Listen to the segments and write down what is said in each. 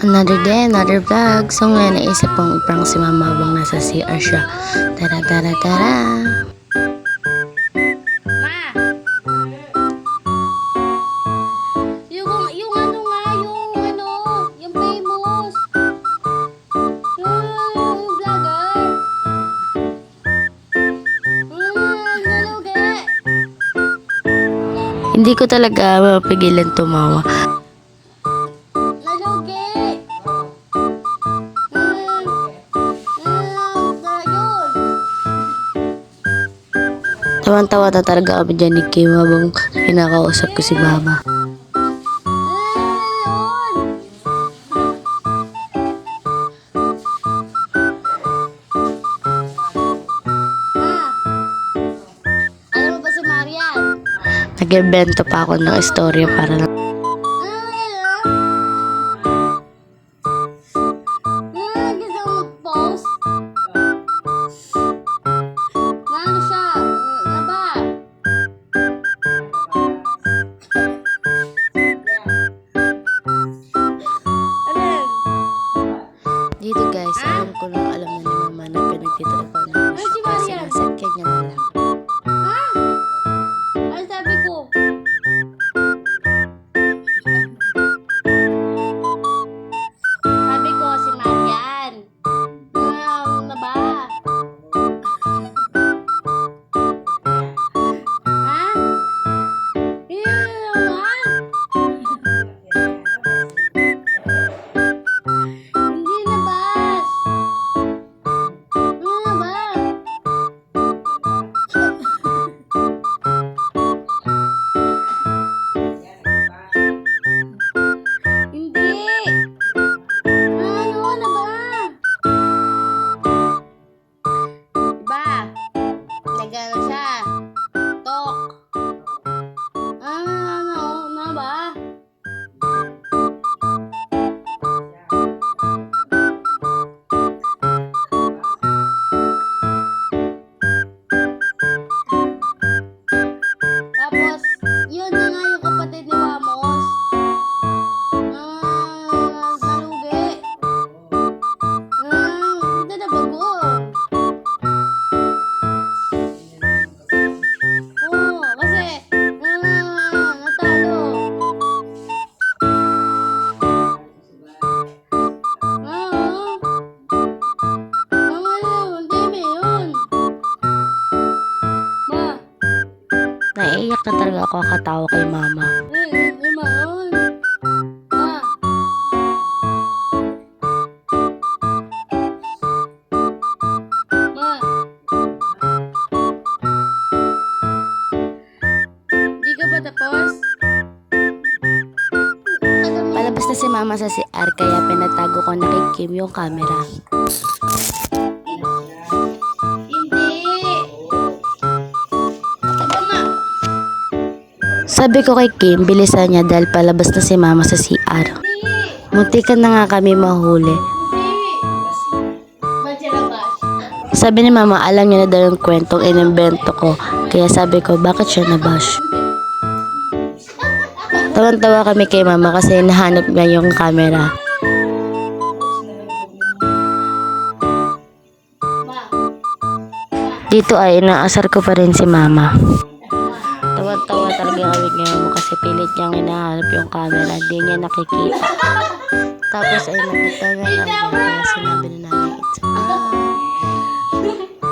Another day, another vlog. So ngayon naisip kong iprank si mama habang nasa CR siya. Tara, tara, tara. Ma! Yung ano nga, yung famous. Yung vlogger. Nalugi. Hindi ko talaga mapigilan tumawa. Nalugi. Tawan-tawa na talaga kami dyan ni Kim habang kinakausap ko si mama. Alam mo ba si Marian? Nag-invento pa ako ng istorya para lang. Gusto mo post? Ano siya? Laba? Alin? Dito guys, alam ko lang alam na ni mama na pinagtitripan na Ay, si siya kasi Marian. nasakyan niya na lang. Ha? Ano sabi ko? Sabi ko si Marian. Na ba? Ha? Hindi na bas. Ano na ba? Hindi. Ano na ba? Diba? Nagano siya. Tok. Ano na ba? Tapos, yun na nga yung kapatid ni Wamos. Nalugi. Hindi na bago. Oo, kasi, natalo. Hindi ba yun? Ma, Naiiyak na talaga ako kakatawa kay mama. hindi ma yun. Ma. Ma. Di ka ba tapos? Palabas na si mama sa CR kaya pinatago ko na kay Kim yung camera. Hindi. Aba nga. Sabi ko kay Kim, bilisan niya dahil palabas na si mama sa CR. Hindi. Muntikan na nga kami mahuli. Hindi. Ba't siya labas? Sabi ni mama, alam niya na daw yung kwentong inimbento ko. Kaya sabi ko, bakit siya nabash? Tawan-tawa kami kay mama kasi nahanap niya yung camera. Ma. Dito ay inaasar ko pa rin si mama. Tawan-tawa talaga kami kay mama kasi pilit niyang hinahanap yung camera. Hindi niya nakikita. Tapos ay nakita niya kami kaya sinabi na namin it's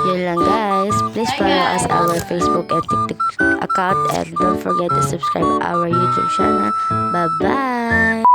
Yun lang guys. Please follow us our Facebook and TikTok account and don't forget to subscribe our YouTube channel. Bye-bye!